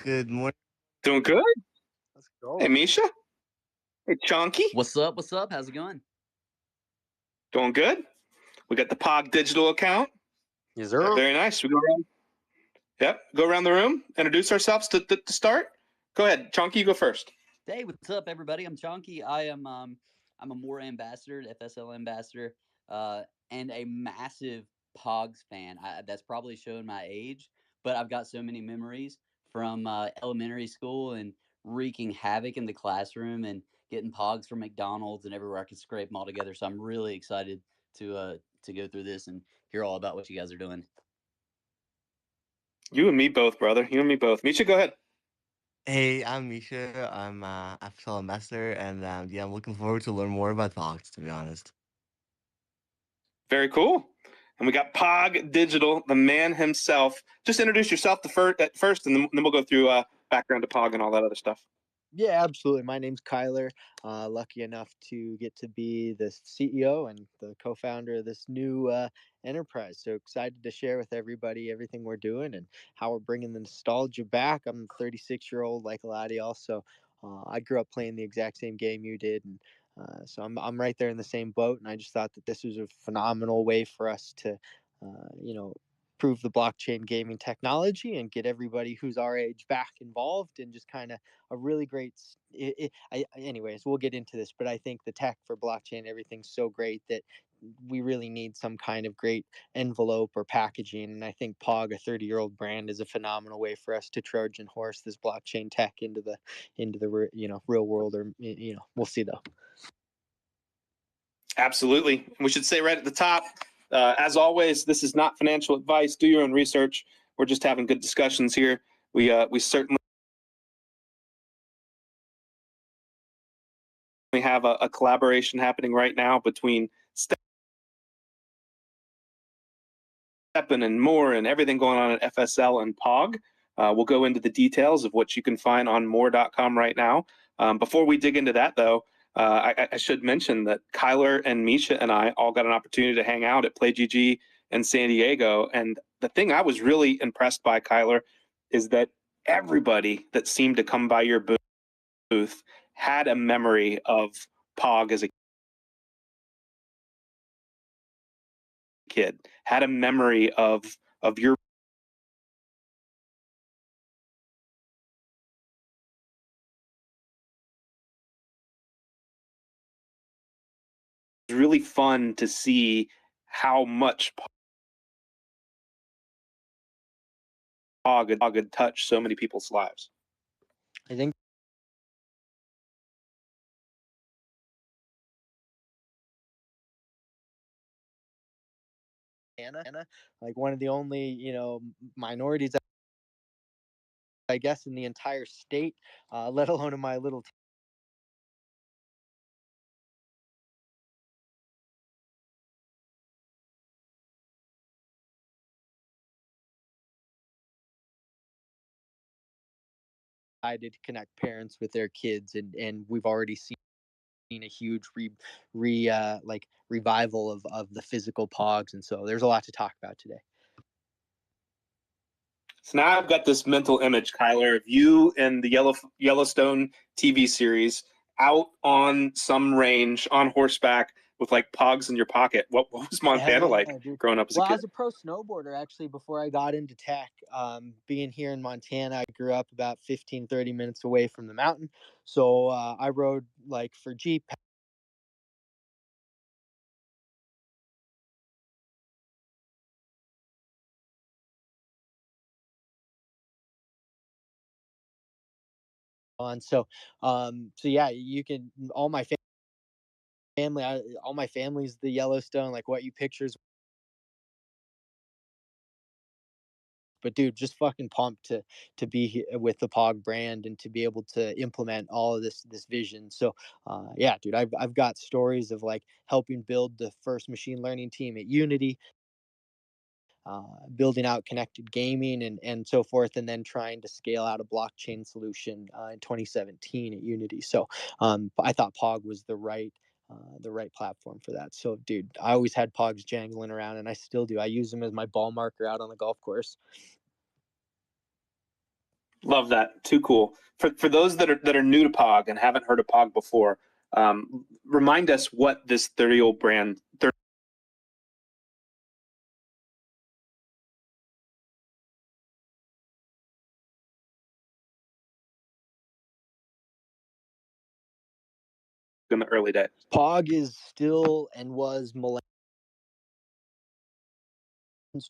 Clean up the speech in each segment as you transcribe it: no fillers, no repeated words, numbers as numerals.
Good morning. Doing good. Let's go. Hey, Misha. Hey, Chonky. What's up? What's up? How's it going? Doing good. We got the POG digital account. Yes, sir. Very nice. We go around. Yep. Go around the room. Introduce ourselves to start. Go ahead, Chonky. You go first. Hey, what's up, everybody? I'm Chonky. I'm a MOOAR ambassador, FSL ambassador, and a massive Pogs fan. That's probably showing my age, but I've got so many memories from elementary school and wreaking havoc in the classroom and getting Pogs from McDonald's and everywhere I could scrape them all together. So I'm really excited to go through this and hear all about what you guys are doing. You and me both, brother. You and me both. Misha, go ahead. Hey, I'm Misha. I'm FSL ambassador, and yeah, I'm looking forward to learn more about Fox. To be honest. Very cool. And we got POG Digital, the man himself. Just introduce yourself at first, and then we'll go through background to POG and all that other stuff. Yeah, absolutely. My name's Kyler. Lucky enough to get to be the CEO and the co-founder of this new enterprise. So excited to share with everybody everything we're doing and how we're bringing the nostalgia back. I'm a 36-year-old, like a lot of y'all. So I grew up playing the exact same game you did, and so I'm right there in the same boat. And I just thought that this was a phenomenal way for us to, prove the blockchain gaming technology and get everybody who's our age back involved, and just kind of a really great anyways, we'll get into this, but I think the tech for blockchain, everything's so great that we really need some kind of great envelope or packaging. And I think POG, a 30-year-old brand, is a phenomenal way for us to Trojan horse this blockchain tech into the real world. Or we'll see though. Absolutely. We should say right at the top, as always, this is not financial advice. Do your own research. We're just having good discussions here. We certainly have a collaboration happening right now between Steppen and MOOAR and everything going on at FSL and POG. We'll go into the details of what you can find on MOOAR.com right now. Before we dig into that, though, I should mention that Kyler and Misha and I all got an opportunity to hang out at PlayGG in San Diego. And the thing I was really impressed by, Kyler, is that everybody that seemed to come by your booth had a memory of POG as a kid, had a memory of your really fun to see how much POG had touched so many people's lives. I think Anna, like one of the only minorities, I guess, in the entire state, let alone in my little decided to connect parents with their kids, and we've already seen a huge revival of the physical pogs, and so there's a lot to talk about today. So now I've got this mental image, Kyler, of you and the Yellowstone TV series out on some range on horseback with like pogs in your pocket. What was Montana like growing up as a kid? Well, I was a pro snowboarder actually before I got into tech. Being here in Montana, I grew up about 15-30 minutes away from the mountain, so I rode like for Jeep. So yeah, you can all my family's the Yellowstone, like what you pictures. But dude, just fucking pumped to be here with the POG brand and to be able to implement all of this vision. So yeah, dude, I've got stories of like helping build the first machine learning team at Unity, building out connected gaming and so forth, and then trying to scale out a blockchain solution in 2017 at Unity. So I thought POG was the right platform for that. So dude, I always had POGs jangling around, and I still do. I use them as my ball marker out on the golf course. Love that. Too cool. For those that are new to Pog and haven't heard of Pog before, remind us what this 30-year-old brand. In the early days. Pog is still and was millennials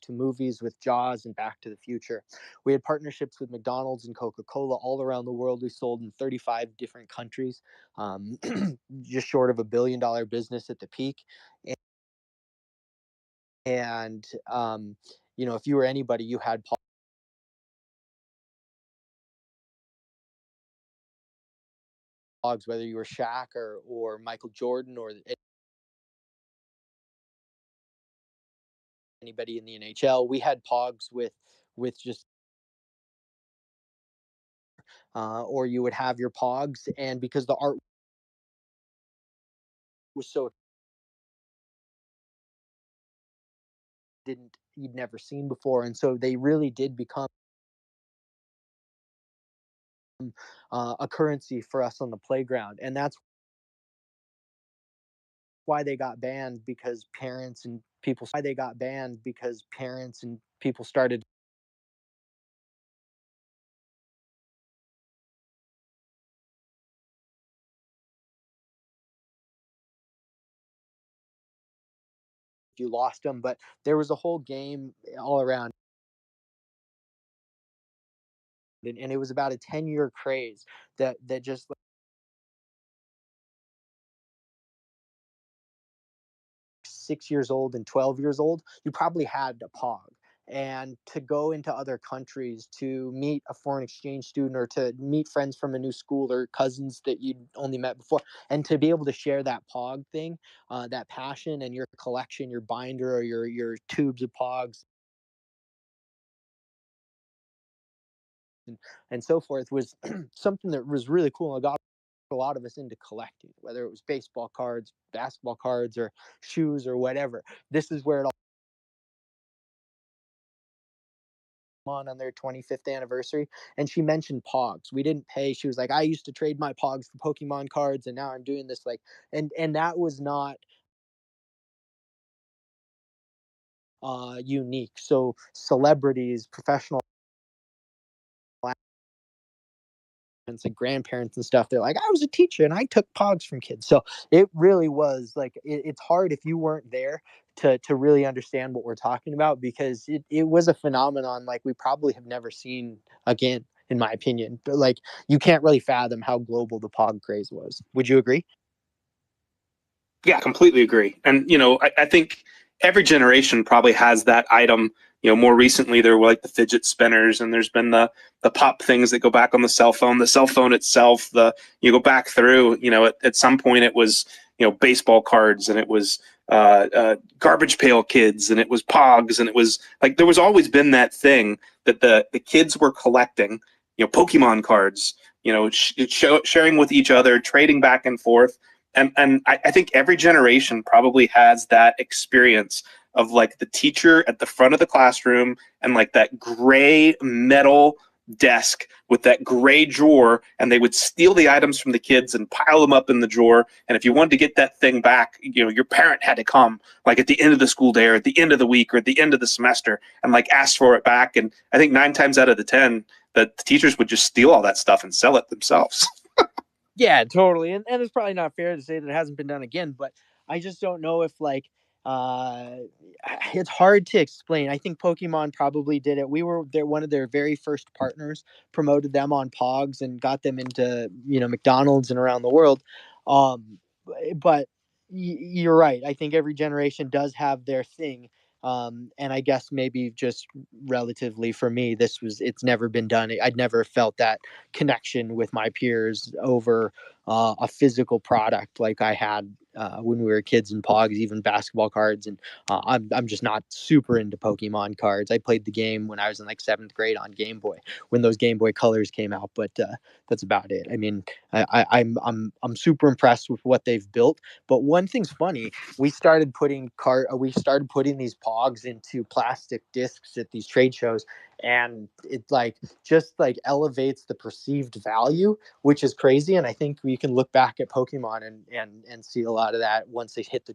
to movies with Jaws and Back to the Future. We had partnerships with McDonald's and Coca-Cola all around the world. We sold in 35 different countries, just short of $1 billion business at the peak. And you know, if you were anybody, you had Pogs, whether you were Shaq or Michael Jordan or anybody in the NHL. We had Pogs with just or you would have your Pogs, and because the art was so you'd never seen before, and so they really did become a currency for us on the playground, and that's why they got banned, because parents and people started you lost them, but there was a whole game all around, and it was about a 10-year craze that just 6 years old and 12 years old, you probably had a Pog. And to go into other countries to meet a foreign exchange student or to meet friends from a new school or cousins that you'd only met before, and to be able to share that Pog thing, that passion and your collection, your binder or your tubes of Pogs and so forth was something that was really cool and got a lot of us into collecting, whether it was baseball cards, basketball cards, or shoes or whatever. This is where it all on their 25th anniversary, and she mentioned Pogs. We didn't pay. She was like, I used to trade my Pogs for Pokemon cards, and now I'm doing this, like, and that was not unique. So celebrities, professional and grandparents and stuff, they're like, I was a teacher and I took Pogs from kids. So it really was like, it's hard if you weren't there to really understand what we're talking about, because it was a phenomenon like we probably have never seen again, in my opinion. But like, you can't really fathom how global the Pog craze was. Would you agree? Yeah, completely agree. And I think every generation probably has that item. More recently there were like the fidget spinners, and there's been the pop things that go back on the cell phone. The cell phone itself, you go back through. At some point it was baseball cards, and it was garbage pail kids, and it was Pogs, and it was like there was always been that thing that the kids were collecting. Pokemon cards. Sharing with each other, trading back and forth. And I think every generation probably has that experience of like the teacher at the front of the classroom and like that gray metal desk with that gray drawer, and they would steal the items from the kids and pile them up in the drawer. And if you wanted to get that thing back, your parent had to come like at the end of the school day or at the end of the week or at the end of the semester and like ask for it back. And I think 9 times out of the 10 that the teachers would just steal all that stuff and sell it themselves. Yeah, totally. And it's probably not fair to say that it hasn't been done again, but I just don't know if like uh it's hard to explain. I think Pokemon probably did it. We were one of their very first partners, promoted them on Pogs and got them into, McDonald's and around the world. But you're right. I think every generation does have their thing. And I guess maybe just relatively for me, it's never been done. I'd never felt that connection with my peers over a physical product like I had when we were kids in Pogs, even basketball cards. And I'm just not super into Pokemon cards. I played the game when I was in like 7th grade on Game Boy when those Game Boy Colors came out, but that's about it. I mean, I'm super impressed with what they've built. But one thing's funny, we started putting these Pogs into plastic discs at these trade shows, and it like just like elevates the perceived value, which is crazy. And I think we can look back at Pokemon and see a lot of that once they hit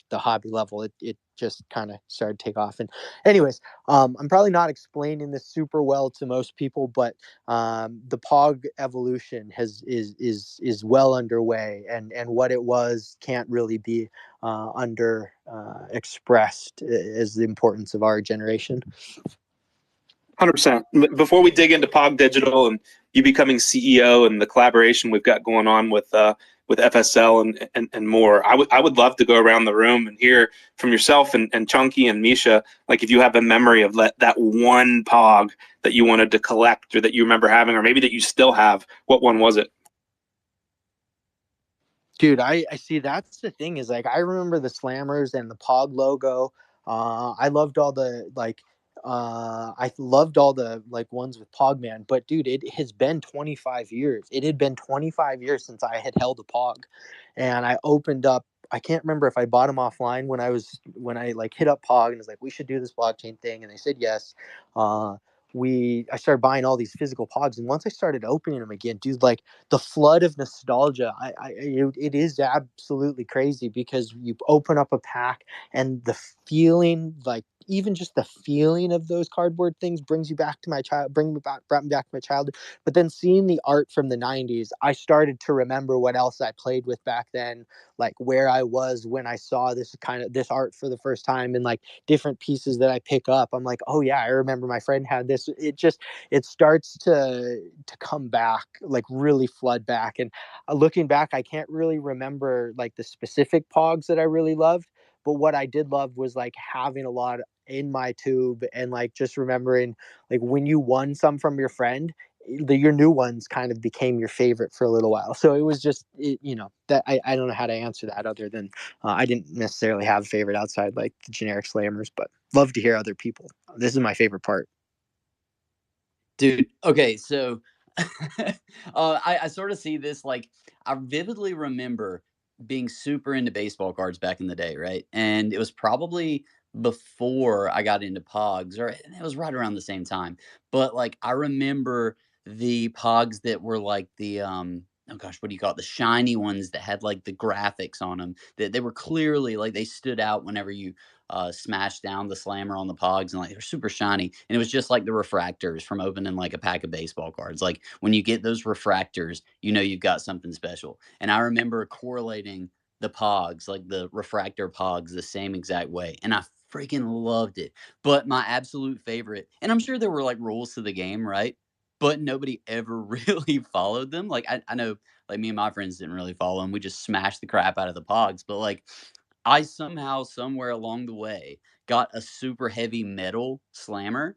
the hobby level. It just kind of started to take off. And anyways, I'm probably not explaining this super well to most people, but the Pog evolution is well underway, and what it was can't really be expressed as the importance of our generation. 100%. Before we dig into Pog Digital and you becoming CEO and the collaboration we've got going on with FSL and more, I would love to go around the room and hear from yourself and Chunky and Misha, like if you have a memory of that one Pog that you wanted to collect or that you remember having, or maybe that you still have. What one was it? Dude, I see. That's the thing, is like I remember the Slammers and the Pog logo. I loved all the ones with Pogman. But dude, it has been 25 years. It had been 25 years since I had held a Pog, and I opened up. I can't remember if I bought them offline when I like hit up Pog and was like, we should do this blockchain thing, and they said yes. I started buying all these physical Pogs, and once I started opening them again, dude, like the flood of nostalgia, it is absolutely crazy, because you open up a pack and the feeling, like even just the feeling of those cardboard things brings you back to brought me back to my childhood. But then seeing the art from the 90s, I started to remember what else I played with back then, like where I was when I saw this art for the first time, and like different pieces that I pick up. I'm like, oh yeah, I remember my friend had this. It starts to come back, like really flood back. And looking back, I can't really remember like the specific Pogs that I really loved, but what I did love was like having a lot in my tube, and like just remembering like when you won some from your friend, your new ones kind of became your favorite for a little while. So it was just that I don't know how to answer that, other than I didn't necessarily have a favorite outside like the generic slammers, but love to hear other people. This is my favorite part. Dude, okay, so I sort of see this, like I vividly remember being super into baseball cards back in the day, right? And it was probably before I got into Pogs, or it was right around the same time. But like I remember the Pogs that were like the oh gosh, what do you call it? The shiny ones that had like the graphics on them. That they were clearly like they stood out whenever you smashed down the slammer on the Pogs, and like they're super shiny. And it was just like the refractors from opening like a pack of baseball cards. Like when you get those refractors, you know you've got something special. And I remember correlating the Pogs, like the refractor Pogs, the same exact way. And I freaking loved it. But my absolute favorite, and I'm sure there were like rules to the game, right? But nobody ever really followed them. Like I know like me and my friends didn't really follow them. We just smashed the crap out of the Pogs. But like I somehow, somewhere along the way, got a super heavy metal slammer,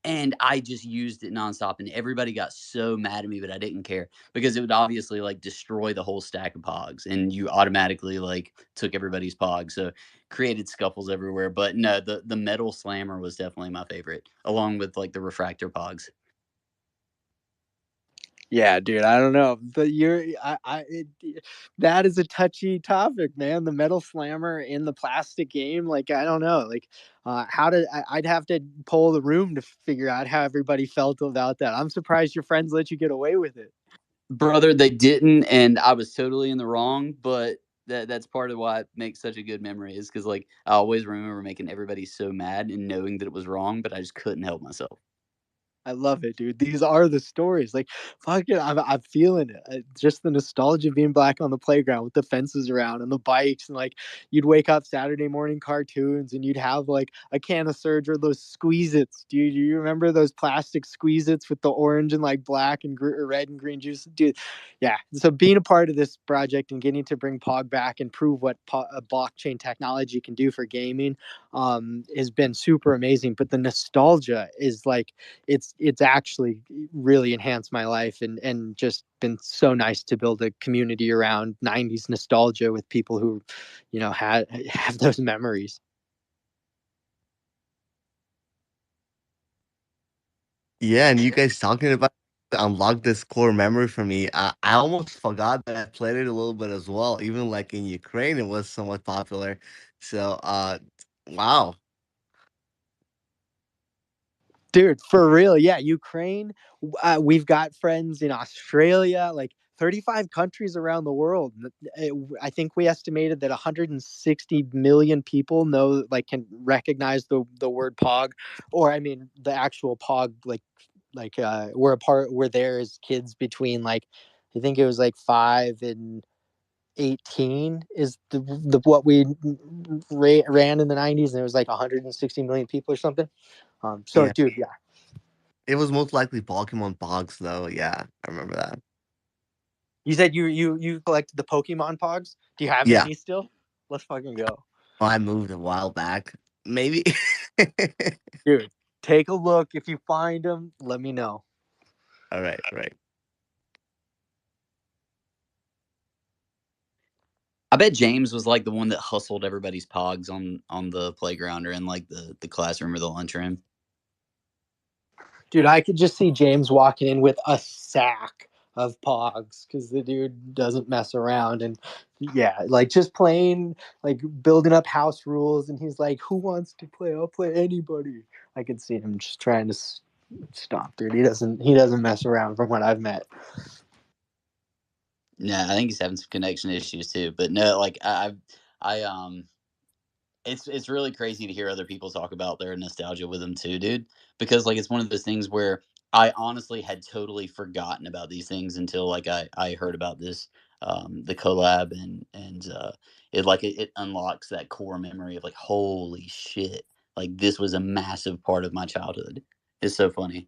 and I just used it nonstop. And everybody got so mad at me, but I didn't care because it would obviously like destroy the whole stack of Pogs, and you automatically like took everybody's Pogs, so created scuffles everywhere. But no, the metal slammer was definitely my favorite, along with like the refractor Pogs. Yeah, dude, I don't know, but that is a touchy topic, man. The metal slammer in the plastic game, like I don't know, like I'd have to poll the room to figure out how everybody felt about that. I'm surprised your friends let you get away with it. Brother, they didn't, and I was totally in the wrong, but that's part of why it makes such a good memory, is because like I always remember making everybody so mad and knowing that it was wrong, but I just couldn't help myself. I love it, dude. These are the stories. Like, fuck it, I'm feeling it. Just the nostalgia of being back on the playground with the fences around and the bikes, and like you'd wake up Saturday morning cartoons, and you'd have like a can of Surge or those Squeeze-Its. Dude, do you remember those plastic Squeeze-Its with the orange and like black and red and green juice? Dude, yeah. So being a part of this project and getting to bring Pog back and prove what blockchain technology can do for gaming has been super amazing. But the nostalgia is like it's it's actually really enhanced my life and just been so nice to build a community around 90s nostalgia with people who, have those memories. Yeah, and you guys talking about unlock this core memory for me. I almost forgot that I played it a little bit as well. Even like in Ukraine, it was somewhat popular. So, wow. Dude, for real. Yeah, Ukraine. We've got friends in Australia, like 35 countries around the world. I think we estimated that 160 million people know, like, can recognize the word pog, or I mean, the actual pog, we're there as kids between, like, I think it was like 5 and 18 is the what we ran in the 90s, and it was like 160 million people or something. So Yeah. dude, yeah. It was most likely Pokemon Pogs, though. Yeah, I remember that. You said you collected the Pokemon Pogs. Do you have Yeah. any still? Let's fucking go, Oh, I moved a while back. Maybe. dude. Take a look. If you find them, let me know. All right, right. I bet James was like the one that hustled everybody's pogs on the playground or in like the classroom or the lunchroom. Dude, I could just see James walking in with a sack of Pogs because the dude doesn't mess around, and yeah, like just playing, like building up house rules, and he's like, "Who wants to play? I'll play anybody." I could see him just trying to stop, dude. He doesn't mess around from what I've met. Yeah, I think he's having some connection issues too. But no, like it's really crazy to hear other people talk about their nostalgia with him too, dude. Because like it's one of those things where I honestly had totally forgotten about these things until like I heard about this the collab and it unlocks that core memory of like holy shit, like this was a massive part of my childhood. It's so funny.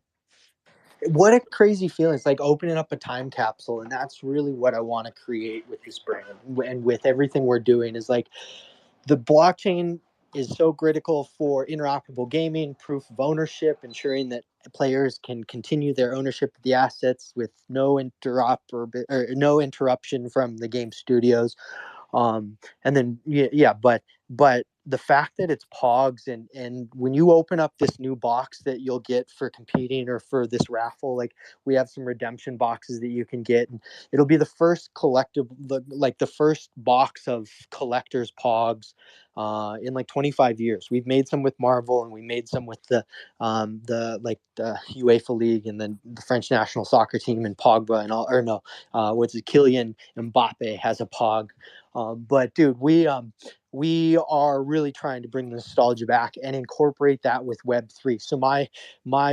What a crazy feeling. It's like opening up a time capsule, and that's really what I want to create with this brand and with everything we're doing. Is like, the blockchain is so critical for interoperable gaming, proof of ownership, ensuring that players can continue their ownership of the assets with no interruption from the game studios. And then yeah, but the fact that it's Pogs, and when you open up this new box that you'll get for competing or for this raffle, like, we have some redemption boxes that you can get, and it'll be the first collective, like the first box of collectors Pogs in like 25 years. We've made some with Marvel, and we made some with the UEFA League, and then the French national soccer team, and Pogba and all, or no, what's it, Kylian Mbappe has a Pog. But dude, we are really trying to bring the nostalgia back and incorporate that with Web3. So my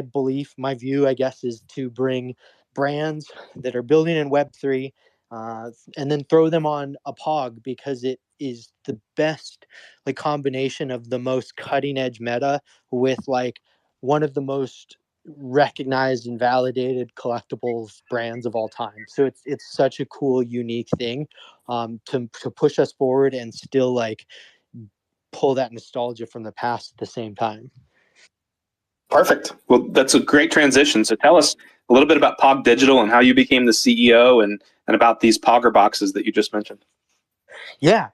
belief, my view, I guess, is to bring brands that are building in Web3, and then throw them on a Pog, because it is the best, like, combination of the most cutting edge meta with, like, one of the most recognized and validated collectibles brands of all time. So it's such a cool, unique thing, to push us forward and still, like, pull that nostalgia from the past at the same time. Perfect. Well, that's a great transition. So tell us a little bit about Pog Digital and how you became the CEO, and about these Pogger boxes that you just mentioned. Yeah.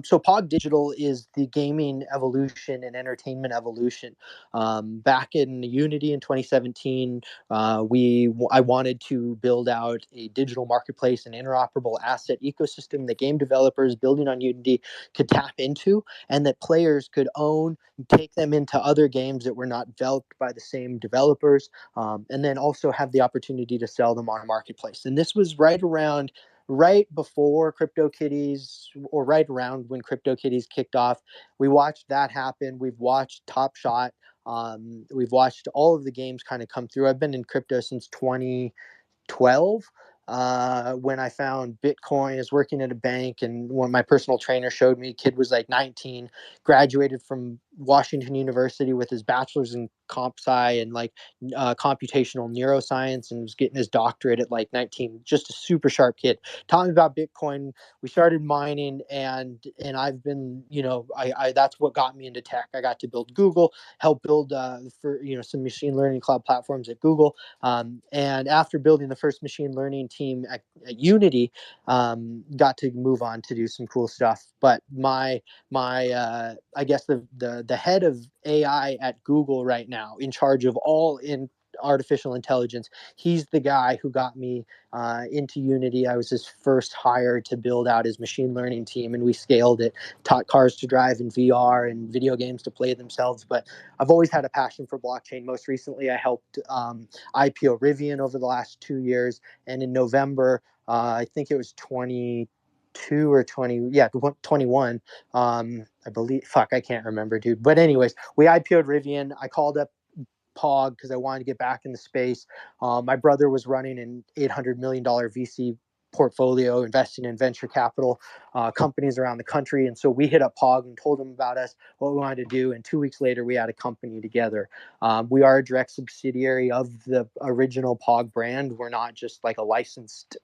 So Pod Digital is the gaming evolution and entertainment evolution. Back in Unity in 2017, I wanted to build out a digital marketplace and interoperable asset ecosystem that game developers building on Unity could tap into, and that players could own, take them into other games that were not developed by the same developers, and then also have the opportunity to sell them on a marketplace. And this was right before CryptoKitties, or right around when CryptoKitties kicked off. We watched that happen. We've watched Top Shot. We've watched all of the games kind of come through. I've been in crypto since 2012. When I found Bitcoin, I was working at a bank, and when my personal trainer showed me, kid was like 19, graduated from Washington University with his bachelor's in comp sci and like computational neuroscience, and was getting his doctorate at like 19. Just a super sharp kid. Taught me about Bitcoin. We started mining, and I've been, I that's what got me into tech. I got to build Google, help build for some machine learning cloud platforms at Google. And after building the first machine learning team at Unity, got to move on to do some cool stuff. But my I guess the head of AI at Google right now, in charge of all in artificial intelligence, he's the guy who got me into Unity. I was his first hire to build out his machine learning team, and we scaled it, taught cars to drive in VR and video games to play themselves. But I've always had a passion for blockchain. Most recently, I helped IPO Rivian over the last 2 years, and in November, I think it was 22 or 20, yeah, 21. I believe, fuck, I can't remember, dude. But anyways, we IPO'd Rivian. I called up POG because I wanted to get back in the space. My brother was running an $800 million VC portfolio, investing in venture capital companies around the country. And so we hit up POG and told them about us, what we wanted to do. And 2 weeks later, we had a company together. We are a direct subsidiary of the original POG brand. We're not just like a licensed,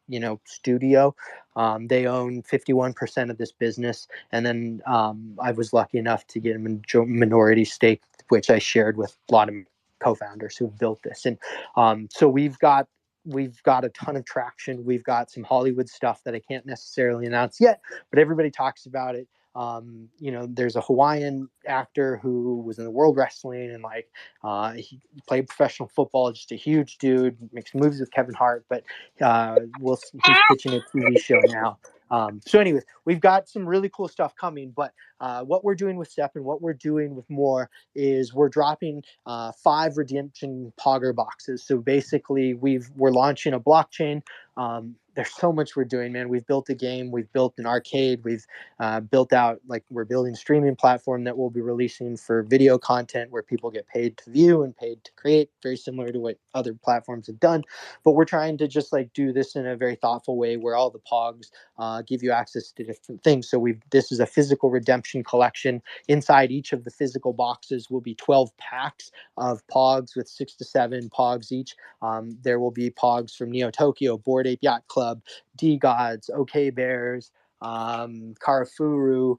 studio. They own 51% of this business. And then I was lucky enough to get a minority stake, which I shared with a lot of co-founders who have built this. And so we've got a ton of traction. We've got some Hollywood stuff that I can't necessarily announce yet, but everybody talks about it. There's a Hawaiian actor who was in the World Wrestling, and he played professional football, just a huge dude, makes movies with Kevin Hart, but he's pitching a TV show now. So anyways, we've got some really cool stuff coming, but what we're doing with Step and what we're doing with MOOAR is we're dropping 5 redemption Pogger boxes. So basically we're launching a blockchain. There's so much we're doing, man. We've built a game, we've built an arcade, we've built out, we're building a streaming platform that we'll be releasing for video content where people get paid to view and paid to create, very similar to what other platforms have done. But we're trying to just do this in a very thoughtful way where all the Pogs give you access to different things. So this is a physical redemption collection. Inside each of the physical boxes will be 12 packs of Pogs with 6 to 7 Pogs each. There will be Pogs from Neo Tokyo, Bored Ape Yacht Club, D Gods, OK Bears, Karafuru.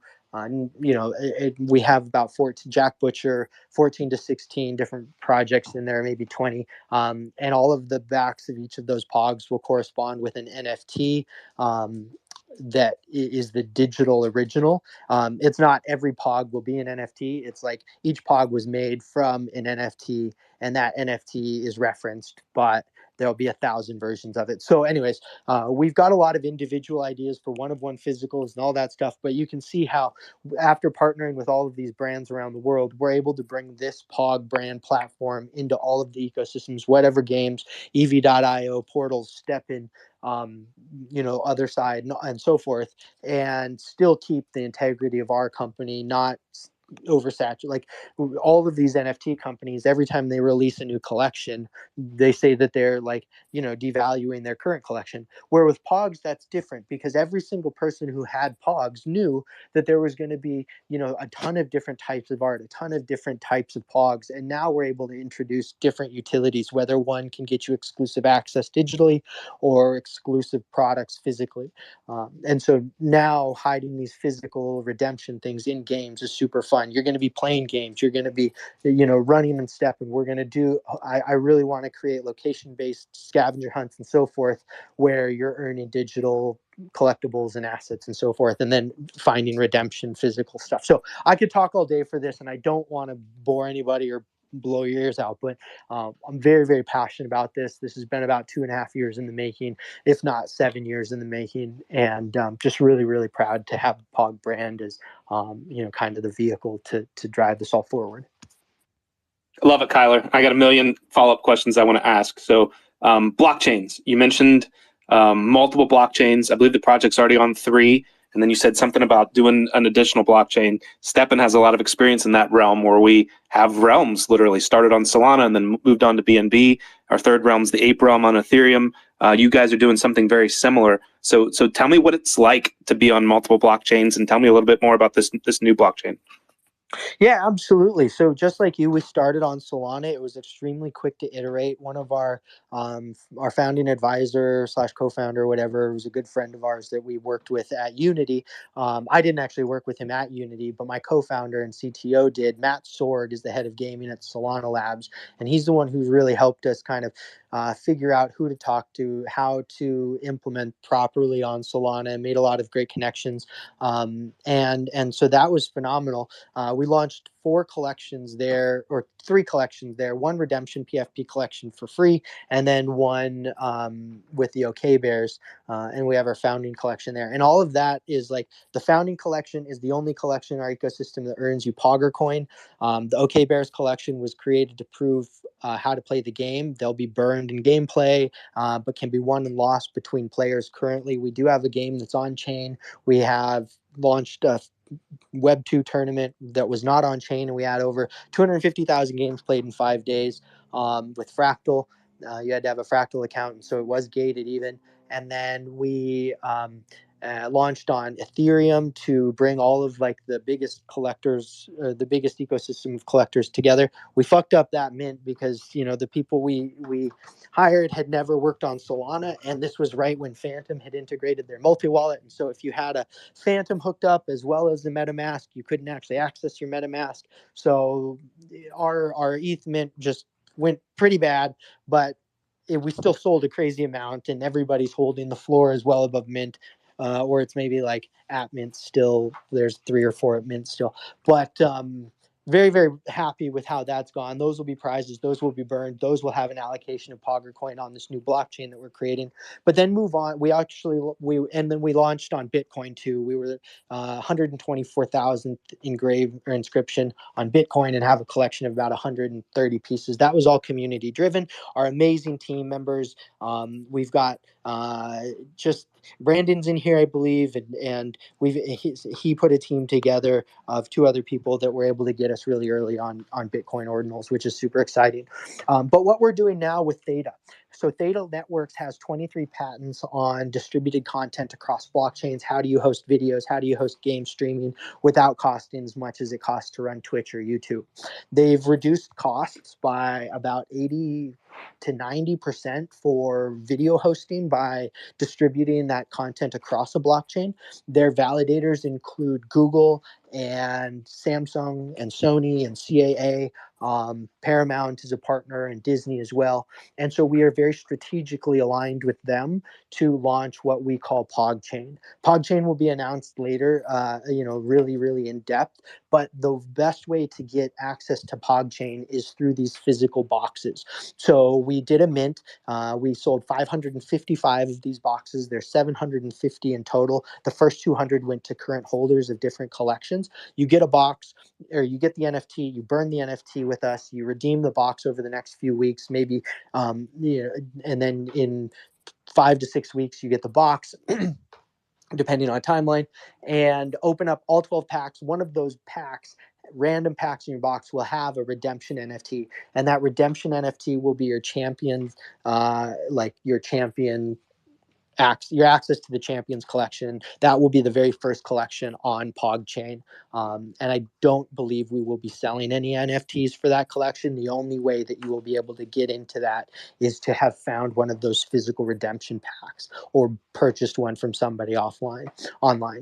We have about 14, Jack Butcher, 14 to 16 different projects in there, maybe 20. And all of the backs of each of those Pogs will correspond with an NFT. That is the digital original. It's not every Pog will be an NFT. It's like each Pog was made from an NFT, and that NFT is referenced, but there'll be 1,000 versions of it. So anyways, we've got a lot of individual ideas for one-of-one physicals and all that stuff, but you can see how after partnering with all of these brands around the world, we're able to bring this Pog brand platform into all of the ecosystems, whatever games, EV.io, Portals, StepN, other side, and so forth, and still keep the integrity of our company, not oversaturated. Like all of these NFT companies, every time they release a new collection, they say that they're devaluing their current collection. Where with Pogs, that's different, because every single person who had Pogs knew that there was going to be, a ton of different types of art, a ton of different types of Pogs. And now we're able to introduce different utilities, whether one can get you exclusive access digitally or exclusive products physically. And so now hiding these physical redemption things in games is super fun. You're going to be playing games. You're going to be, running and stepping. We're going to do, I really want to create location-based scavenger hunts and so forth, where you're earning digital collectibles and assets and so forth, and then finding redemption physical stuff. So I could talk all day for this, and I don't want to bore anybody or blow your ears out, but I'm very, very passionate about this. This has been about 2.5 years in the making, if not 7 years in the making, and just really, really proud to have the Pog brand as kind of the vehicle to drive this all forward. I love it, Kyler. I got a million follow-up questions I want to ask. So blockchains, you mentioned multiple blockchains. I believe the project's already on 3. And then you said something about doing an additional blockchain. StepN has a lot of experience in that realm, where we have realms literally started on Solana and then moved on to BNB. Our third realm's the Ape realm on Ethereum. You guys are doing something very similar. So tell me what it's like to be on multiple blockchains, and tell me a little bit more about this new blockchain. Yeah, absolutely. So just like you, we started on Solana. It was extremely quick to iterate. One of our founding advisor slash co-founder, whatever, was a good friend of ours that we worked with at Unity. I didn't actually work with him at Unity, but my co-founder and CTO did. Matt Sorg is the head of gaming at Solana Labs, and he's the one who's really helped us kind of figure out who to talk to, how to implement properly on Solana, and made a lot of great connections. And so that was phenomenal. We launched 4 collections there, or 3 collections there. One redemption PFP collection for free, and then one with the OK Bears. And we have our founding collection there. And all of that is like the founding collection is the only collection in our ecosystem that earns you Pogger coin. The OK Bears collection was created to prove how to play the game. They'll be burned in gameplay, but can be won and lost between players. Currently, we do have a game that's on chain. We have launched a Web 2 tournament that was not on chain, and we had over 250,000 games played in 5 days with Fractal. You had to have a Fractal account, and so it was gated even. And then we launched on Ethereum to bring all of like the biggest collectors, the biggest ecosystem of collectors together. We fucked up that mint because the people we hired had never worked on Solana, and this was right when Phantom had integrated their multi wallet. And so if you had a Phantom hooked up as well as the MetaMask, you couldn't actually access your MetaMask. So our ETH mint just went pretty bad, but we still sold a crazy amount, and everybody's holding the floor as well above mint. Or it's maybe like at mint still. There's 3 or 4 at mint still, but very, very happy with how that's gone. Those will be prizes. Those will be burned. Those will have an allocation of Pogger coin on this new blockchain that we're creating. But then move on. And then we launched on Bitcoin too. We were 124,000th engrave or inscription on Bitcoin, and have a collection of about 130 pieces. That was all community driven. Our amazing team members. We've got just Brandon's in here, I believe, and he put a team together of 2 other people that were able to get us really early on Bitcoin ordinals, which is super exciting. But what we're doing now with Theta. So Theta Networks has 23 patents on distributed content across blockchains. How do you host videos? How do you host game streaming without costing as much as it costs to run Twitch or YouTube? They've reduced costs by about 80 to 90% for video hosting by distributing that content across a blockchain. Their validators include Google and Samsung and Sony and CAA. Paramount is a partner, and Disney as well. And so we are very strategically aligned with them to launch what we call PogChain. PogChain will be announced later, really, really in depth. But the best way to get access to PogChain is through these physical boxes. So we did a mint. We sold 555 of these boxes. There's 750 in total. The first 200 went to current holders of different collections. You get a box, or you get the NFT, you burn the NFT with us, you redeem the box over the next few weeks, maybe, and then in 5 to 6 weeks, you get the box. Depending on timeline, and open up all 12 packs. One of those packs, random packs in your box, will have a redemption NFT, and that redemption NFT will be your champion, like your champion your access to the Champions collection. That will be the very first collection on PogChain. And I don't believe we will be selling any NFTs for that collection. The only way that you will be able to get into that is to have found one of those physical redemption packs or purchased one from somebody online.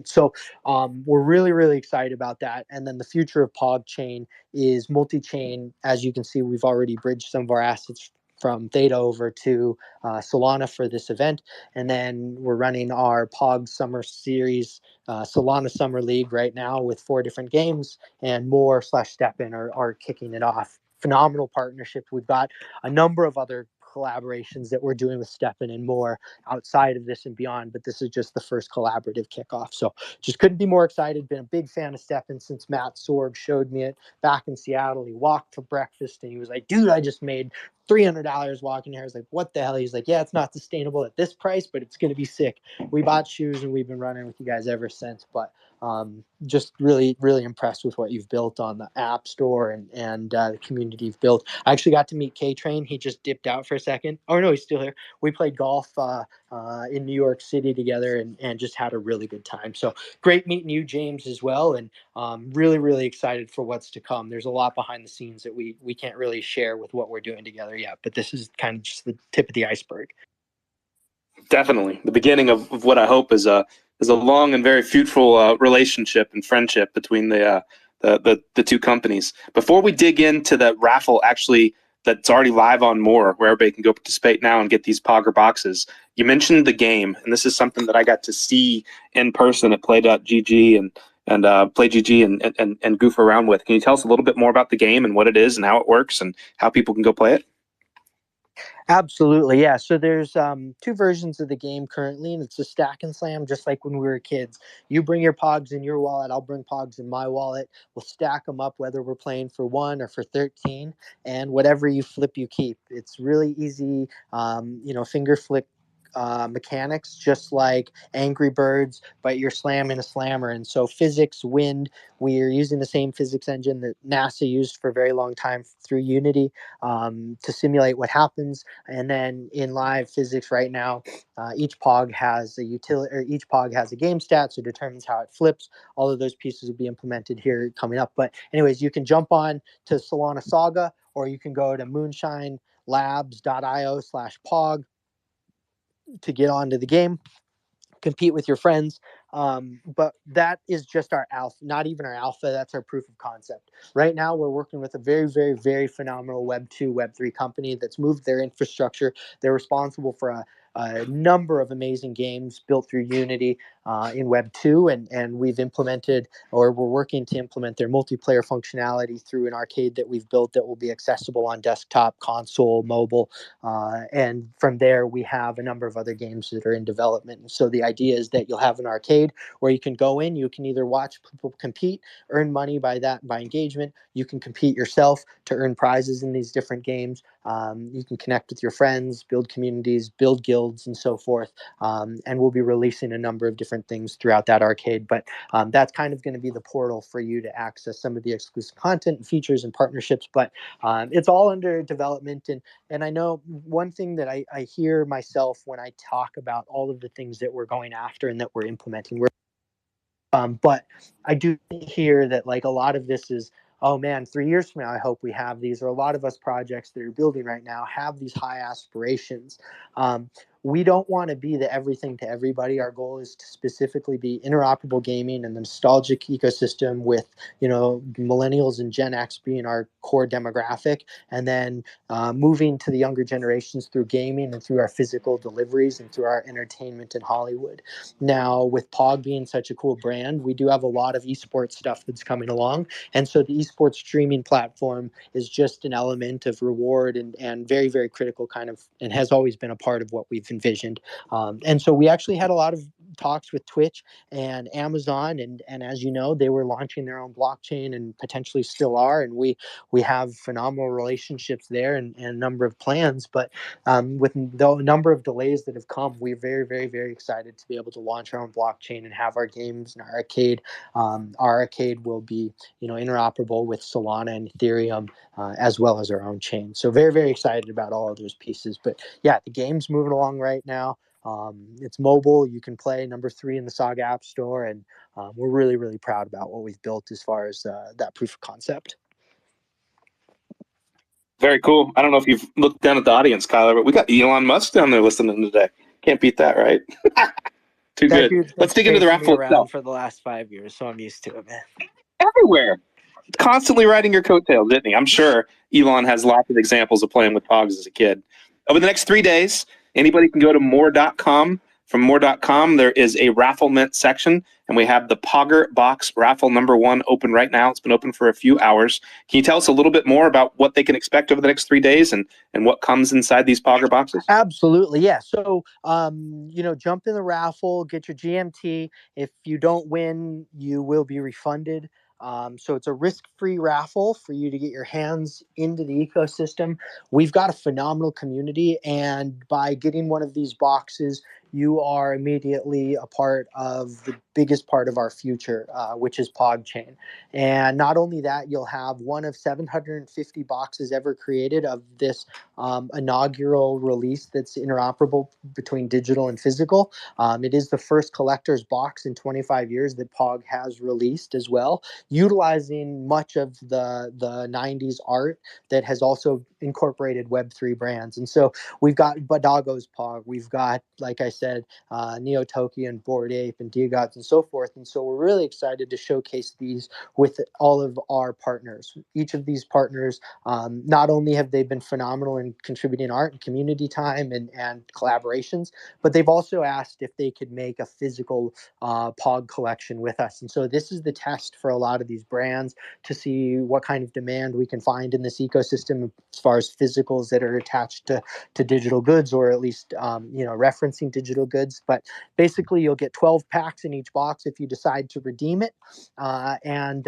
So we're really, really excited about that. And then the future of PogChain is multi-chain. As you can see, we've already bridged some of our assets from Theta over to Solana for this event. And then we're running our POG Summer Series, Solana Summer League right now with 4 different games, and MOOAR/STEPN are kicking it off. Phenomenal partnership. We've got a number of other collaborations that we're doing with STEPN and more outside of this and beyond, but this is just the first collaborative kickoff. So just couldn't be more excited. Been a big fan of STEPN since Matt Sorg showed me it back in Seattle. He walked for breakfast and he was like, dude, I just made $300 walking here. I was like, what the hell? He's like, yeah, it's not sustainable at this price, but it's going to be sick. We bought shoes and we've been running with you guys ever since. But just really, really impressed with what you've built on the App Store and the community you've built. I actually got to meet K-Train. He just dipped out for a second. Oh, no, he's still here. We played golf in New York City together, and just had a really good time. So great meeting you, James, as well. And really, really excited for what's to come. There's a lot behind the scenes that we can't really share with what we're doing together yet, but this is kind of just the tip of the iceberg. Definitely the beginning of what I hope is a long and very fruitful relationship and friendship between the two companies. Before we dig into the raffle, actually, that's already live on More, where everybody can go participate now and get these Pogger boxes. You mentioned the game, and this is something that I got to see in person at Play.gg and PlayGG and goof around with. Can you tell us a little bit more about the game and what it is and how it works and how people can go play it? Absolutely, yeah. So there's two versions of the game currently, and it's a stack and slam, just like when we were kids. You bring your pogs in your wallet, I'll bring pogs in my wallet. We'll stack them up, whether we're playing for 1 or for 13, and whatever you flip, you keep. It's really easy, finger flick mechanics, just like Angry Birds, but you're slamming a slammer. And so physics, wind, we're using the same physics engine that NASA used for a very long time through Unity to simulate what happens. And then in live physics right now, each pog has a utility, or each pog has a game stat, so it determines how it flips. All of those pieces will be implemented here coming up. But anyways, you can jump on to Solana Saga, or you can go to moonshinelabs.io/pog to get onto the game, compete with your friends. But that is just our alpha, not even our alpha. That's our proof of concept. Right now, we're working with a very, very, very phenomenal Web 2, Web 3 company that's moved their infrastructure. They're responsible for a number of amazing games built through Unity in Web 2, and we've implemented, or we're working to implement, their multiplayer functionality through an arcade that we've built that will be accessible on desktop, console, mobile, and from there we have a number of other games that are in development. And so the idea is that you'll have an arcade where you can go in, you can either watch people compete, earn money by engagement. You can compete yourself to earn prizes in these different games. You can connect with your friends, build communities, build guilds, and so forth. And we'll be releasing a number of different things throughout that arcade. But that's kind of going to be the portal for you to access some of the exclusive content and features and partnerships. But it's all under development. And I know one thing that I hear myself when I talk about all of the things that we're going after and that we're implementing. But I do hear that, like, a lot of this is, oh man, 3 years from now, I hope we have these, or a lot of us projects that are building right now have these high aspirations. We don't want to be the everything to everybody. Our goal is to specifically be interoperable gaming and the nostalgic ecosystem, with, millennials and Gen X being our core demographic, and then moving to the younger generations through gaming and through our physical deliveries and through our entertainment in Hollywood. Now, with POG being such a cool brand, we do have a lot of esports stuff that's coming along. And so the esports streaming platform is just an element of reward, and very, very critical kind of, and has always been a part of what we've envisioned. And so we actually had a lot of talks with Twitch and Amazon, and as you know, they were launching their own blockchain and potentially still are. And we have phenomenal relationships there, and a number of plans. But with the number of delays that have come, we're very, very, very excited to be able to launch our own blockchain and have our games in our arcade. Our arcade will be, interoperable with Solana and Ethereum, as well as our own chain. So very, very excited about all of those pieces. But yeah, the game's moving along right now. It's mobile. You can play number 3 in the Saga App Store, and we're really, really proud about what we've built as far as that proof of concept. Very cool. I don't know if you've looked down at the audience, Kyler, but we got Elon Musk down there listening today. Can't beat that, right? Too That good. dude's been Let's dig into the chasing me raffle around itself. for the last 5 years, so I'm used to it, man. Everywhere. Constantly riding your coattails, didn't he? I'm sure Elon has lots of examples of playing with Pogs as a kid. Over the next 3 days, anybody can go to MOOAR.com. From MOOAR.com, there is a raffle mint section, and we have the Pogger Box raffle number 1 open right now. It's been open for a few hours. Can you tell us a little bit more about what they can expect over the next 3 days and what comes inside these Pogger boxes? Absolutely, yeah. So, jump in the raffle, get your GMT. If you don't win, you will be refunded. So it's a risk-free raffle for you to get your hands into the ecosystem. We've got a phenomenal community, and by getting one of these boxes, you are immediately a part of the biggest part of our future, which is PogChain. And not only that, you'll have one of 750 boxes ever created of this inaugural release that's interoperable between digital and physical. It is the first collector's box in 25 years that POG has released as well, utilizing much of the 90s art that has also incorporated Web3 brands. And so we've got Badago's POG, we've got, like I said, Neo Tokyo and Bored Ape and Diagods and so forth. And so we're really excited to showcase these with all of our partners. Each of these partners, not only have they been phenomenal in contributing art and community time and collaborations, but they've also asked if they could make a physical POG collection with us. And so this is the test for a lot of these brands to see what kind of demand we can find in this ecosystem as far as physicals that are attached to digital goods, or at least referencing digital goods. But basically, you'll get 12 packs in each box if you decide to redeem it, and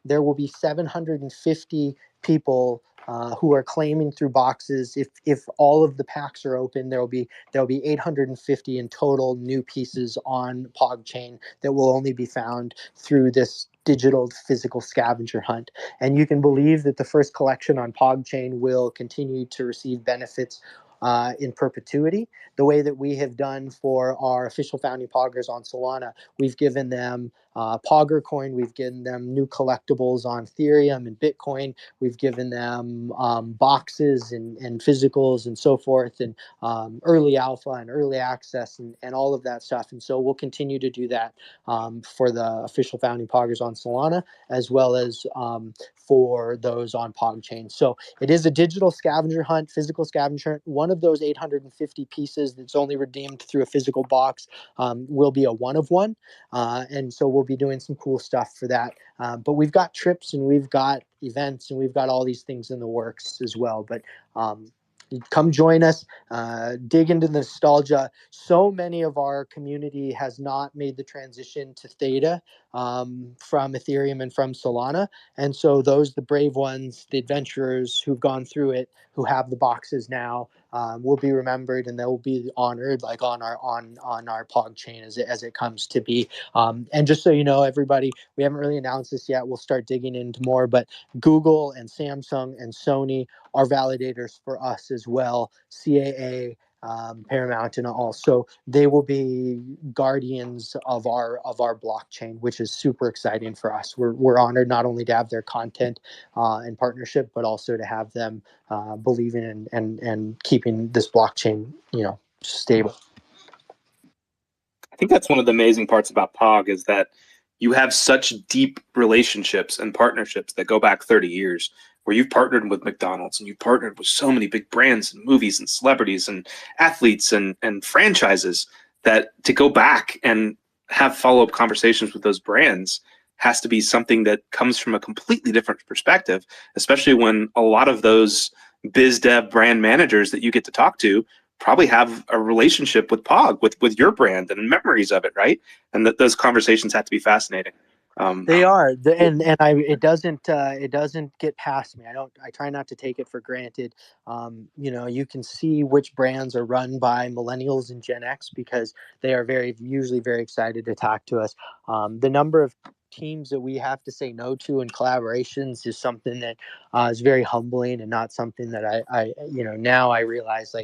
there will be 750 people who are claiming through boxes. If all of the packs are open, there'll be 850 in total new pieces on PogChain that will only be found through this digital physical scavenger hunt. And you can believe that the first collection on PogChain will continue to receive benefits in perpetuity, the way that we have done for our official founding poggers on Solana. We've given them Pogger coin, we've given them new collectibles on Ethereum and Bitcoin, we've given them boxes and physicals and so forth, and early alpha and early access and all of that stuff. And so we'll continue to do that for the official founding poggers on Solana, as well as for those on PogChain. So it is a digital scavenger hunt, physical scavenger hunt. One of those 850 pieces that's only redeemed through a physical box will be a one of one. And so we'll be doing some cool stuff for that. But we've got trips and we've got events and we've got all these things in the works as well. But come join us, dig into the nostalgia. So many of our community has not made the transition to Theta from Ethereum and from Solana. And so those, the brave ones, the adventurers who've gone through it, who have the boxes now, will be remembered and they'll be honored like on our POG chain as it comes to be. And just so you know, everybody, we haven't really announced this yet. We'll start digging into more, but Google and Samsung and Sony are validators for us as well. CAA, Paramount, and also they will be guardians of our blockchain, which is super exciting for us. We're honored not only to have their content and partnership, but also to have them believing and keeping this blockchain, stable. I think that's one of the amazing parts about POG is that you have such deep relationships and partnerships that go back 30 years, where you've partnered with McDonald's and you've partnered with so many big brands and movies and celebrities and athletes and franchises, that to go back and have follow-up conversations with those brands has to be something that comes from a completely different perspective, especially when a lot of those biz dev brand managers that you get to talk to probably have a relationship with POG, with your brand and memories of it, right? And that those conversations have to be fascinating. They are, it doesn't get past me. I try not to take it for granted. You can see which brands are run by millennials and Gen X because they are usually very excited to talk to us. The number of teams that we have to say no to in collaborations is something that is very humbling and not something that I now I realize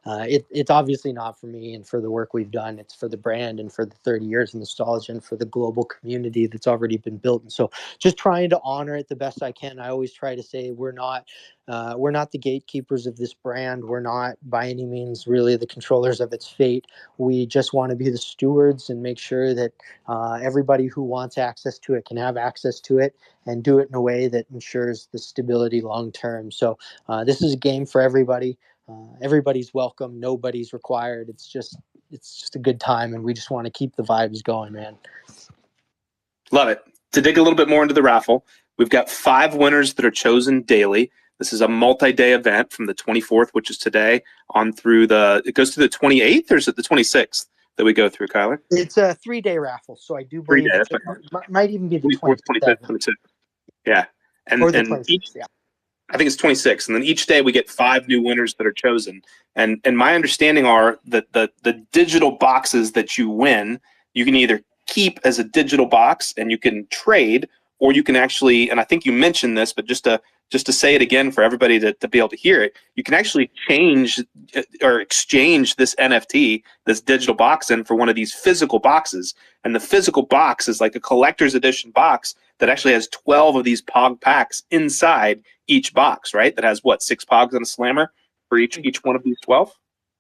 it's obviously not for me and for the work we've done. It's for the brand and for the 30 years of nostalgia and for the global community that's already been built. And so just trying to honor it the best I can. I always try to say we're not the gatekeepers of this brand. We're not by any means really the controllers of its fate. We just want to be the stewards and make sure that everybody who wants access to it can have access to it and do it in a way that ensures the stability long term. So this is a game for everybody. Everybody's welcome. Nobody's required. It's just a good time, and we just want to keep the vibes going, man. Love it. To dig a little bit more into the raffle, we've got 5 winners that are chosen daily. This is a multi-day event from the 24th, which is today, on through it goes to the 28th, or is it the 26th that we go through, Kyler? It's a 3-day raffle, so I do believe it might even be the 24th, 25th, 27th. 26th. Yeah. And Or the 26th, yeah. I think it's 26, and then each day we get 5 new winners that are chosen. And my understanding are that the digital boxes that you win, you can either keep as a digital box and you can trade, or you can actually, and I think you mentioned this, but just to say it again for everybody to be able to hear it, you can actually change or exchange this NFT, this digital box, in for one of these physical boxes. And the physical box is like a collector's edition box that actually has 12 of these POG packs inside each box, right? That has what, 6 POGs and a slammer for each one of these 12?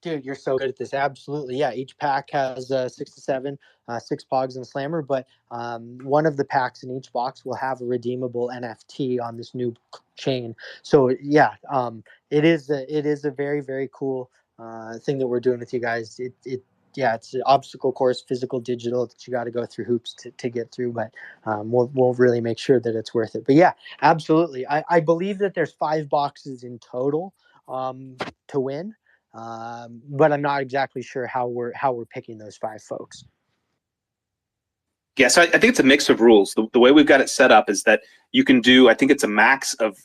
Dude, you're so good at this. Absolutely. Yeah. Each pack has 6 to 7, 6 pogs and a slammer, but one of the packs in each box will have a redeemable NFT on this new chain. So yeah, it is a very, very cool thing that we're doing with you guys. Yeah, it's an obstacle course, physical, digital, that you got to go through hoops to get through, but we'll really make sure that it's worth it. But yeah, absolutely. I believe that there's 5 boxes in total to win. But I'm not exactly sure how we're picking those 5 folks. Yeah, so I think it's a mix of rules. The way we've got it set up is that you can do, I think it's a max of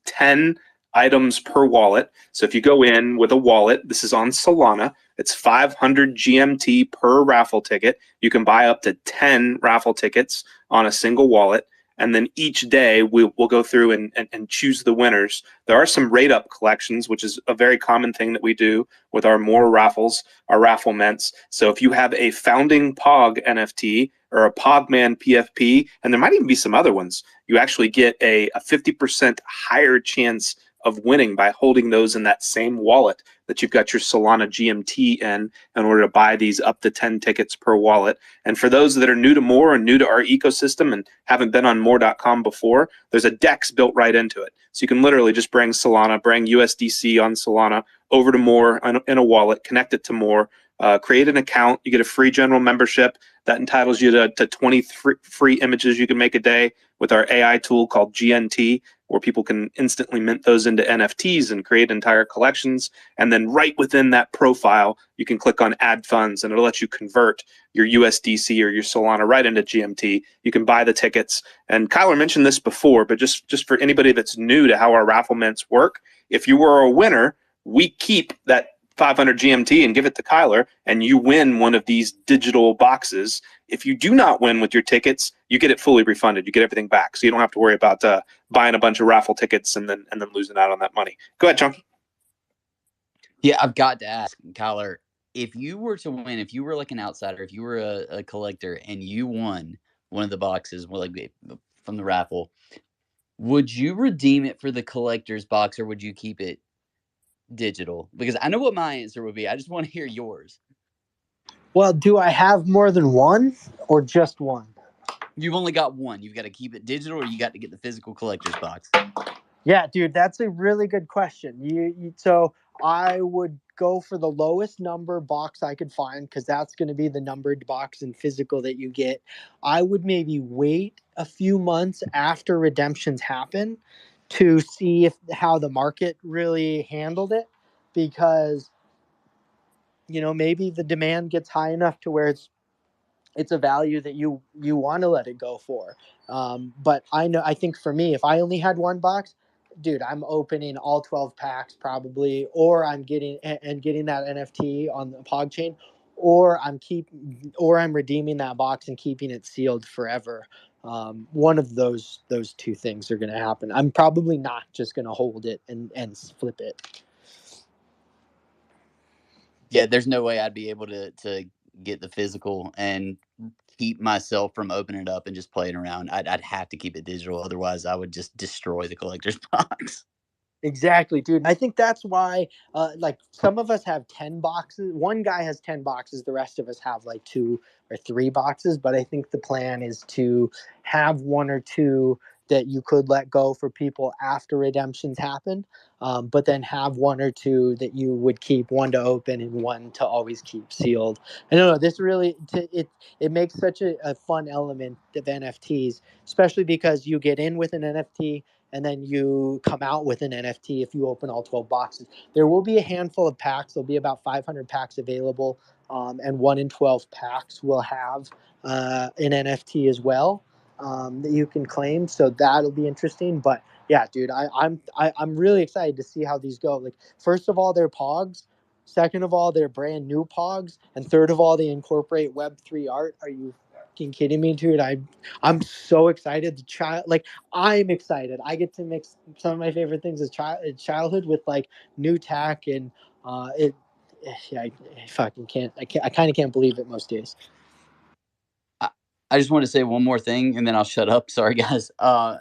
10 items per wallet. So if you go in with a wallet, this is on Solana, it's 500 GMT per raffle ticket. You can buy up to 10 raffle tickets on a single wallet. And then each day we'll go through and choose the winners. There are some rate up collections, which is a very common thing that we do with our MOOAR raffles, our raffle mints. So if you have a founding POG NFT or a Pogman PFP, and there might even be some other ones, you actually get a 50% higher chance of winning by holding those in that same wallet that you've got your Solana GMT in order to buy these up to 10 tickets per wallet. And for those that are new to MOOAR and new to our ecosystem and haven't been on MOOAR.com before, there's a DEX built right into it. So you can literally just bring Solana, bring USDC on Solana over to MOOAR in a wallet, connect it to MOOAR, create an account. You get a free general membership that entitles you to 20 free images you can make a day with our AI tool called GNT, where people can instantly mint those into NFTs and create entire collections. And then right within that profile, you can click on add funds and it'll let you convert your USDC or your Solana right into GMT. You can buy the tickets. And Kyler mentioned this before, but just for anybody that's new to how our raffle mints work, if you were a winner, we keep that 500 GMT and give it to Kyler, and you win one of these digital boxes. If you do not win with your tickets, you get it fully refunded. You get everything back, so you don't have to worry about buying a bunch of raffle tickets and then losing out on that money. Go ahead, Chunky. Yeah, I've got to ask, Kyler, if you were to win, if you were like an outsider, if you were a collector and you won one of the boxes from the raffle, would you redeem it for the collector's box or would you keep it digital? Because I know what my answer would be. I just want to hear yours. Well, do I have more than one or just one? You've only got one. You've got to keep it digital or you got to get the physical collector's box. Yeah, dude, that's a really good question. So I would go for the lowest number box I could find because that's going to be the numbered box and physical that you get. I would maybe wait a few months after redemptions happen to see how the market really handled it, because maybe the demand gets high enough to where it's a value that you want to let it go for. But I think for me, if I only had one box, dude, I'm opening all 12 packs probably, or I'm getting that NFT on the Pog chain, or I'm redeeming that box and keeping it sealed forever. One of those 2 things are going to happen. I'm probably not just going to hold it and flip it. Yeah, there's no way I'd be able to get the physical and keep myself from opening it up and just playing around. I'd have to keep it digital. Otherwise, I would just destroy the collector's box. Exactly, dude. I think that's why, like, some of us have 10 boxes. One guy has 10 boxes. The rest of us have like 2 or 3 boxes. But I think the plan is to have 1 or 2 that you could let go for people after redemptions happen. But then have 1 or 2 that you would keep, 1 to open and 1 to always keep sealed. I don't know. This really, it makes such a fun element of NFTs, especially because you get in with an NFT and then you come out with an NFT if you open all 12 boxes. There will be a handful of packs. There'll be about 500 packs available, and 1 in 12 packs will have an NFT as well that you can claim. So that'll be interesting. But Yeah, dude, I'm really excited to see how these go. Like, first of all, they're Pogs. Second of all, they're brand new Pogs, and third of all, they incorporate Web3 art. Are you fucking kidding me, dude? I'm so excited. I'm excited. I get to mix some of my favorite things as childhood with like new tech, and it. Yeah, I fucking can't. I kind of can't believe it most days. I, I just want to say one more thing and then I'll shut up. Sorry, guys.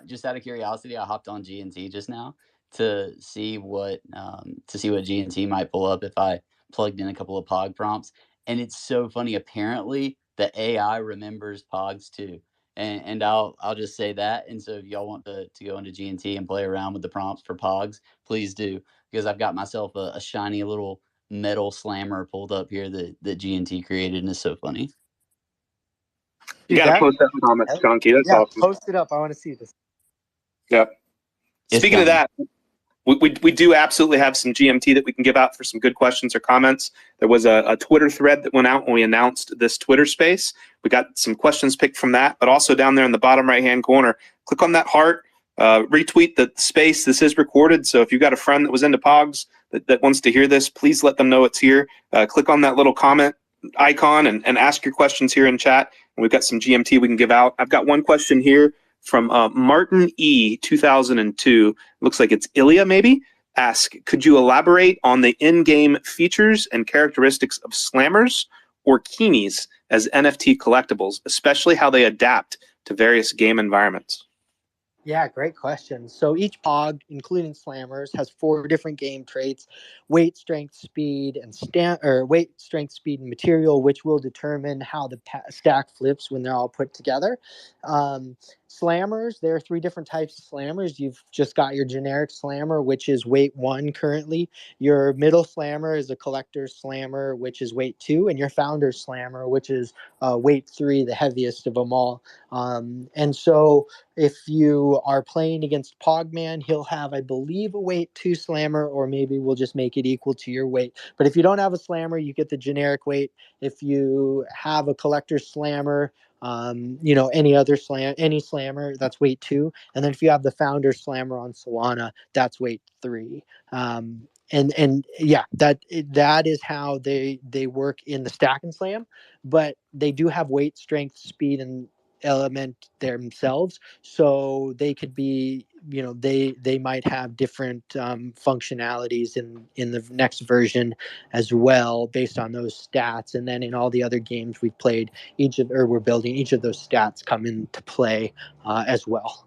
Just out of curiosity, I hopped on GNT just now to see what GNT might pull up if I plugged in a couple of Pog prompts. And it's so funny. Apparently, the AI remembers Pogs too. And I'll just say that. And so if y'all want to go into GNT and play around with the prompts for Pogs, please do, because I've got myself a shiny little metal slammer pulled up here that GNT created, and it's so funny. You Dude, got to post that in the comments, Chunky. That's yeah, awesome. post it up. I want to see this. Yep. It's Speaking of coming. that, we do absolutely have some GMT that we can give out for some good questions or comments. There was a Twitter thread that went out when we announced this Twitter space. We got some questions picked from that, but also down there in the bottom right-hand corner, click on that heart, retweet the space. This is recorded, so if you've got a friend that was into Pogs that wants to hear this, please let them know it's here. Click on that little comment icon and ask your questions here in chat. And we've got some GMT we can give out. I've got one question here from Martin E. 2002. Looks like it's Ilya, maybe. Ask, could you elaborate on the in-game features and characteristics of slammers or keenies as NFT collectibles, especially how they adapt to various game environments? Yeah, great question. So each Pog, including slammers, has 4 different game traits: weight, strength, speed, and weight, strength, speed, and material, which will determine how the stack flips when they're all put together. Um, Slammers, there are 3 different types of slammers. You've just got your generic slammer, which is weight 1 currently. Your middle slammer is a collector slammer, which is weight 2, and your founder slammer, which is weight 3, the heaviest of them all. And so if you are playing against Pogman, he'll have, I believe, a weight 2 slammer, or maybe we'll just make it equal to your weight. But if you don't have a slammer, you get the generic weight. If you have a collector slammer, any slammer, that's weight 2. And then if you have the founder slammer on Solana, that's weight 3. And yeah, that is how they work in the stack and slam. But they do have weight, strength, speed, and element themselves, so they could be, they might have different functionalities in the next version as well, based on those stats. And then in all the other games we've played, we're building, each of those stats come into play as well.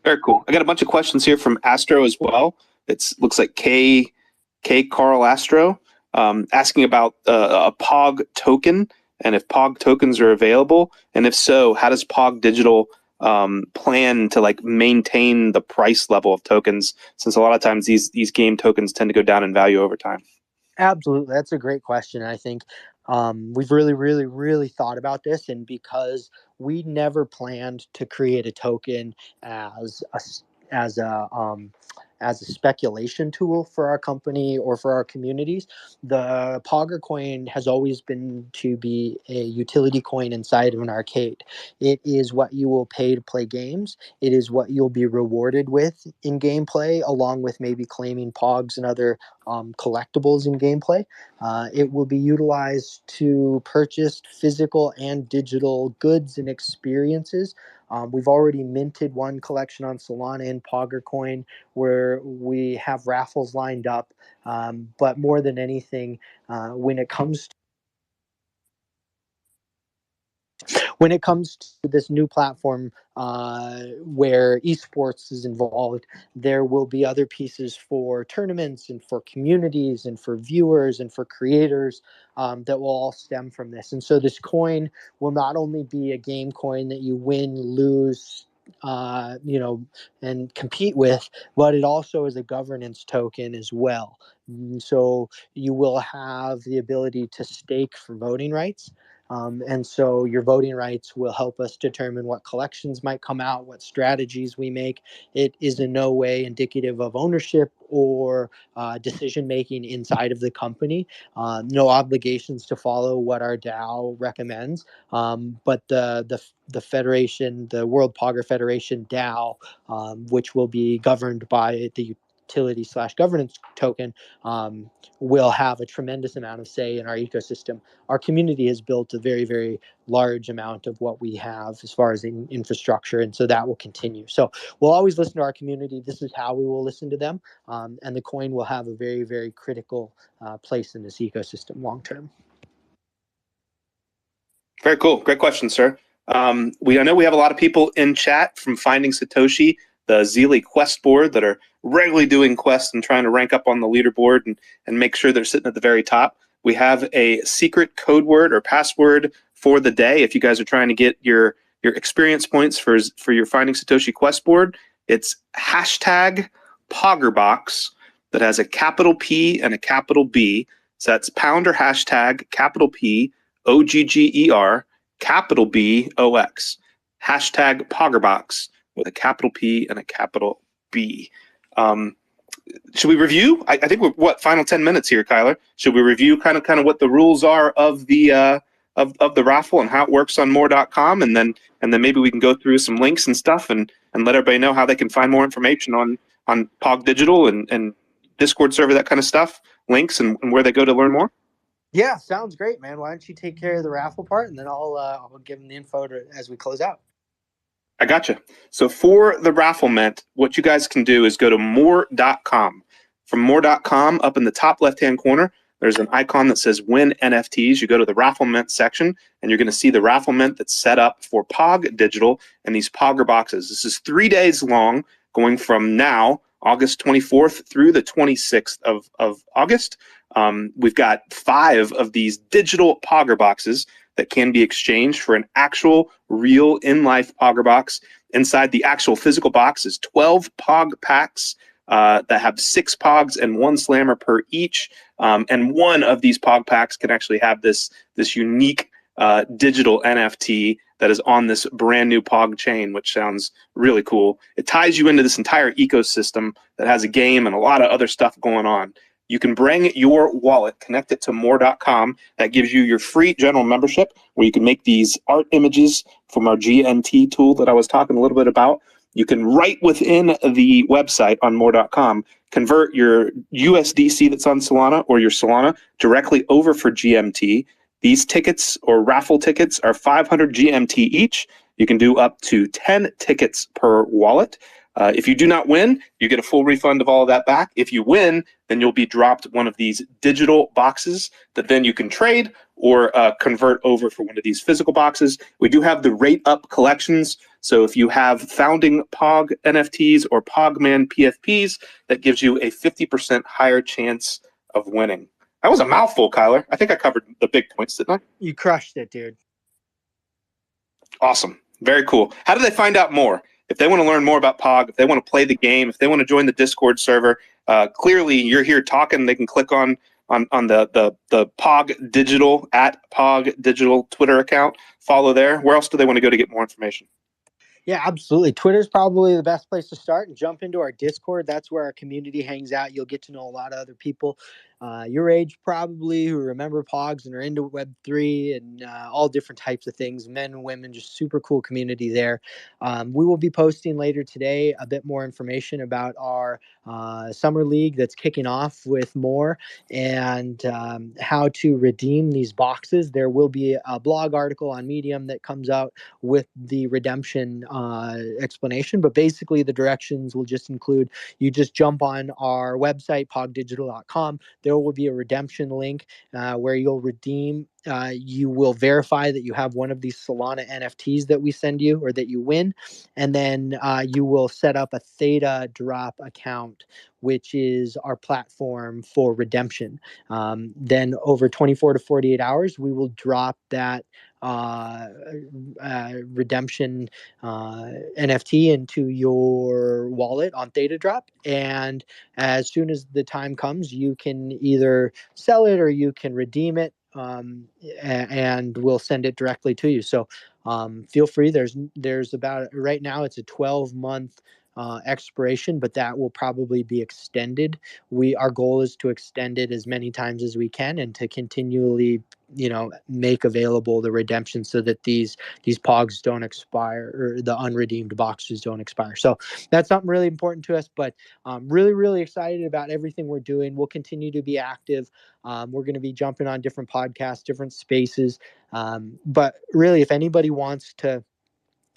Very cool. I got a bunch of questions here from Astro as well. It looks like K Carl Astro, asking about a POG token and if POG tokens are available, and if so, how does POG Digital plan to like maintain the price level of tokens, since a lot of times these game tokens tend to go down in value over time? Absolutely, that's a great question. I think we've really, really, really thought about this, and because we never planned to create a token as a as a um, as a speculation tool for our company or for our communities, the Pogger coin has always been to be a utility coin inside of an arcade. It is what you will pay to play games. It is what you'll be rewarded with in gameplay, along with maybe claiming Pogs and other collectibles in gameplay. It will be utilized to purchase physical and digital goods and experiences. We've already minted one collection on Solana and Poggercoin, where we have raffles lined up. But more than anything, when it comes to this new platform where esports is involved, there will be other pieces for tournaments and for communities and for viewers and for creators that will all stem from this. And so this coin will not only be a game coin that you win, lose, and compete with, but it also is a governance token as well. So you will have the ability to stake for voting rights. And so your voting rights will help us determine what collections might come out, what strategies we make. It is in no way indicative of ownership or decision making inside of the company. No obligations to follow what our DAO recommends. But the federation, the World Pogger Federation DAO, which will be governed by the utility/governance token, will have a tremendous amount of say in our ecosystem. Our community has built a very, very large amount of what we have as far as infrastructure, and so that will continue. So we'll always listen to our community. This is how we will listen to them, and the coin will have a very, very critical place in this ecosystem long term. Very cool. Great question, sir. I know we have a lot of people in chat from Finding Satoshi, the Zeely quest board, that are regularly doing quests and trying to rank up on the leaderboard and make sure they're sitting at the very top. We have a secret code word or password for the day. If you guys are trying to get your experience points for your Finding Satoshi quest board, it's hashtag Poggerbox, that has a capital P and a capital B. So that's pounder hashtag capital P OGGER capital B OX. Hashtag Poggerbox with a capital P and a capital B. Should we review? I think we're final 10 minutes here, Kyler. Should we review kind of what the rules are of the of the raffle and how it works on MOOAR.com, and then maybe we can go through some links and stuff and let everybody know how they can find more information on Pog Digital and Discord server, that kind of stuff, links and where they go to learn more? Yeah, sounds great, man. Why don't you take care of the raffle part, and then I'll give them the info as we close out. I gotcha. So for the rafflement, what you guys can do is go to MOOAR.com. From MOOAR.com, up in the top left-hand corner, there's an icon that says Win NFTs. You go to the rafflement section, and you're going to see the rafflement that's set up for Pog Digital and these Pogger boxes. This is 3 days long, going from now, August 24th, through the 26th of August. We've got 5 of these digital Pogger boxes that can be exchanged for an actual, real, in-life Pogger box. Inside the actual physical box is 12 Pog packs that have 6 Pogs and 1 Slammer per each. And one of these Pog packs can actually have this unique digital NFT that is on this brand new Pog chain, which sounds really cool. It ties you into this entire ecosystem that has a game and a lot of other stuff going on. You can bring your wallet, connect it to MOOAR.com. That gives you your free general membership, where you can make these art images from our GNT tool that I was talking a little bit about. You can, right within the website on MOOAR.com, convert your USDC that's on Solana or your Solana directly over for GMT. These tickets or raffle tickets are 500 GMT each. You can do up to 10 tickets per wallet. If you do not win, you get a full refund of all of that back. If you win, then you'll be dropped one of these digital boxes that then you can trade or convert over for one of these physical boxes. We do have the rate up collections. So if you have founding Pog NFTs or Pogman PFPs, that gives you a 50% higher chance of winning. That was a mouthful, Kyler. I think I covered the big points, didn't I? You crushed it, dude. Awesome. Very cool. How do they find out more? If they want to learn more about Pog, if they want to play the game, if they want to join the Discord server, clearly you're here talking. They can click on the Pog Digital @Pog Digital Twitter account. Follow there. Where else do they want to go to get more information? Yeah, absolutely. Twitter's probably the best place to start, and jump into our Discord. That's where our community hangs out. You'll get to know a lot of other people your age, probably, who remember Pogs and are into Web3 and all different types of things, men and women, just super cool community there. We will be posting later today a bit more information about our summer league that's kicking off with MOOAR, and how to redeem these boxes. There will be a blog article on Medium that comes out with the redemption explanation, but basically the directions will just include, you just jump on our website, pogdigital.com. There will be a redemption link where you'll redeem. You will verify that you have one of these Solana NFTs that we send you or that you win, and then you will set up a Theta Drop account, which is our platform for redemption. Then over 24 to 48 hours, we will drop that redemption NFT into your wallet on Theta Drop, and as soon as the time comes, you can either sell it or you can redeem it. and we'll send it directly to you. So feel free. There's about right now it's a 12-month expiration, but that will probably be extended. Our goal is to extend it as many times as we can and to continually make available the redemption so that these pogs don't expire, or the unredeemed boxes don't expire. So that's something really important to us, but really excited about everything we're doing. We'll continue to be active. We're going to be jumping on different podcasts, different spaces. But really, if anybody wants to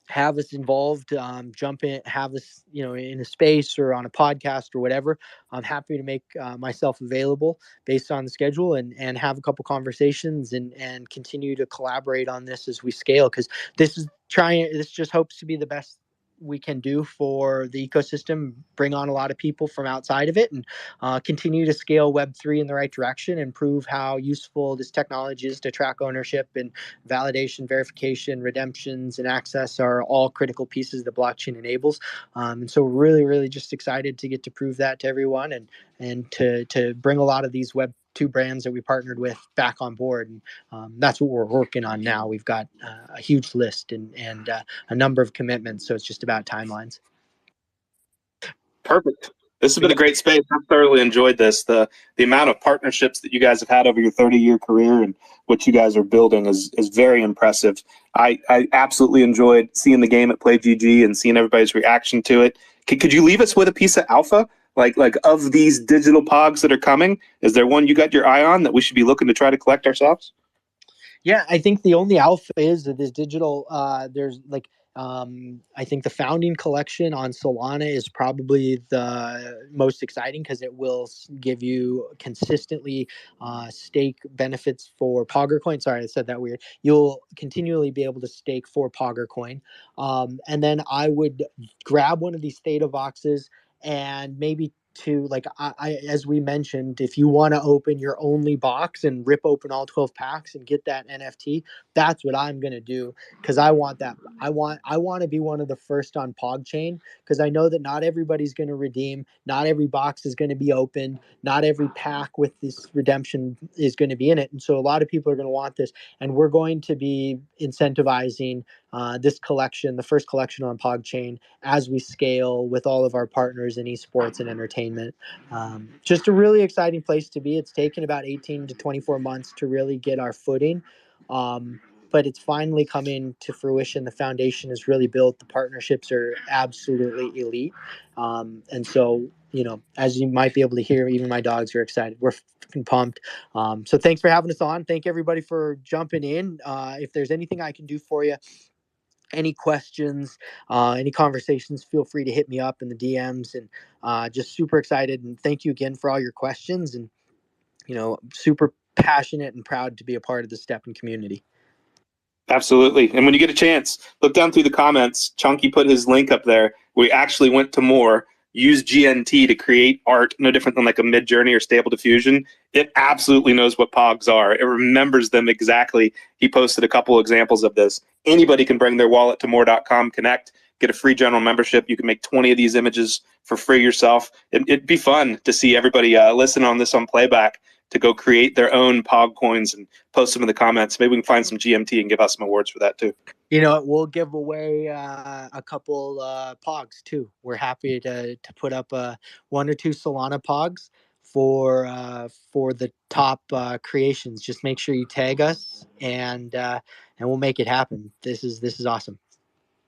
have us involved, jump in, have us, in a space or on a podcast or whatever, I'm happy to make myself available based on the schedule, and have a couple conversations, and continue to collaborate on this as we scale. Because this just hopes to be the best we can do for the ecosystem, bring on a lot of people from outside of it, and continue to scale Web3 in the right direction, and prove how useful this technology is to track ownership, and validation, verification, redemptions, and access are all critical pieces the blockchain enables. And so we're really just excited to get to prove that to everyone, and to bring a lot of these Web2 brands that we partnered with back on board. And that's what we're working on now. We've got a huge list, and a number of commitments. So it's just about timelines. Perfect. This has been a great space. I've thoroughly enjoyed this. The amount of partnerships that you guys have had over your 30-year career and what you guys are building is very impressive. I absolutely enjoyed seeing the game at Play GG and seeing everybody's reaction to it. Could you leave us with a piece of alpha? Like of these digital pogs that are coming, is there one you got your eye on that we should be looking to try to collect ourselves? Yeah, I think the only alpha is that this digital. There's like I think the founding collection on Solana is probably the most exciting because it will give you consistently stake benefits for Pogger coin. Sorry, I said that weird. You'll continually be able to stake for Pogger coin, and then I would grab one of these theta boxes and maybe to like as we mentioned, if you want to open your only box and rip open all 12 packs and get that NFT, that's what I'm going to do, because I want that. I want to be one of the first on PogChain, because I know that not everybody's going to redeem, not every box is going to be opened, not every pack with this redemption is going to be in it, and so a lot of people are going to want this, and we're going to be incentivizing this collection, the first collection on PogChain, as we scale with all of our partners in esports and entertainment. Just a really exciting place to be. It's taken about 18 to 24 months to really get our footing. But it's finally coming to fruition. The foundation is really built. The partnerships are absolutely elite. And so, as you might be able to hear, even my dogs are excited. We're fucking pumped. So thanks for having us on. Thank everybody for jumping in. If there's anything I can do for you, any questions, any conversations, feel free to hit me up in the DMs, and just super excited. And thank you again for all your questions, and, super passionate and proud to be a part of the STEPN community. Absolutely. And when you get a chance, look down through the comments. Chunky put his link up there. We actually went to MOOAR, used GNT to create art, no different than like a Mid-Journey or Stable Diffusion. It absolutely knows what POGs are. It remembers them exactly. He posted a couple examples of this. Anybody can bring their wallet to MOOAR.com, connect, get a free general membership. You can make 20 of these images for free yourself. It'd be fun to see everybody listen on this on playback, to go create their own POG coins and post them in the comments. Maybe we can find some GMT and give us some awards for that too. We'll give away a couple pogs too. We're happy to put up one or two Solana pogs for the top creations. Just make sure you tag us, and we'll make it happen. This is awesome.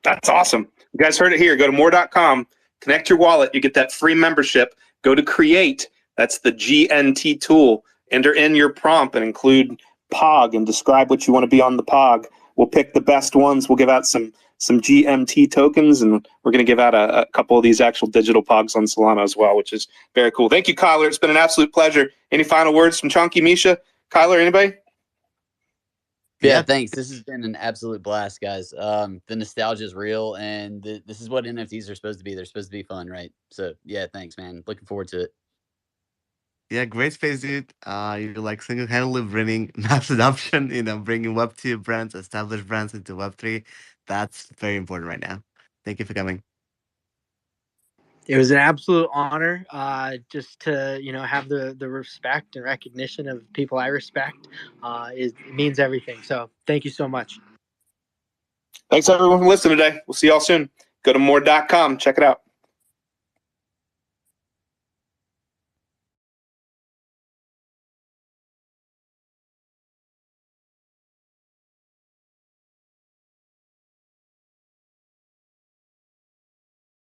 That's awesome. You guys heard it here. Go to MOOAR.com, connect your wallet. You get that free membership. Go to Create. That's the GNT tool. Enter in your prompt and include POG and describe what you want to be on the POG. We'll pick the best ones. We'll give out some GMT tokens, and we're going to give out a couple of these actual digital POGs on Solana as well, which is very cool. Thank you, Kyler. It's been an absolute pleasure. Any final words from Chunky, Misha, Kyler, anybody? Yeah, thanks. This has been an absolute blast, guys. The nostalgia is real, and this is what NFTs are supposed to be. They're supposed to be fun, right? So, yeah, thanks, man. Looking forward to it. Yeah, great space, dude. You're like single-handedly bringing mass adoption, bringing Web2 brands, established brands into Web3. That's very important right now. Thank you for coming. It was an absolute honor, just to have the respect and recognition of people I respect. It means everything. So thank you so much. Thanks everyone for listening today. We'll see y'all soon. Go to MOOAR.com. Check it out.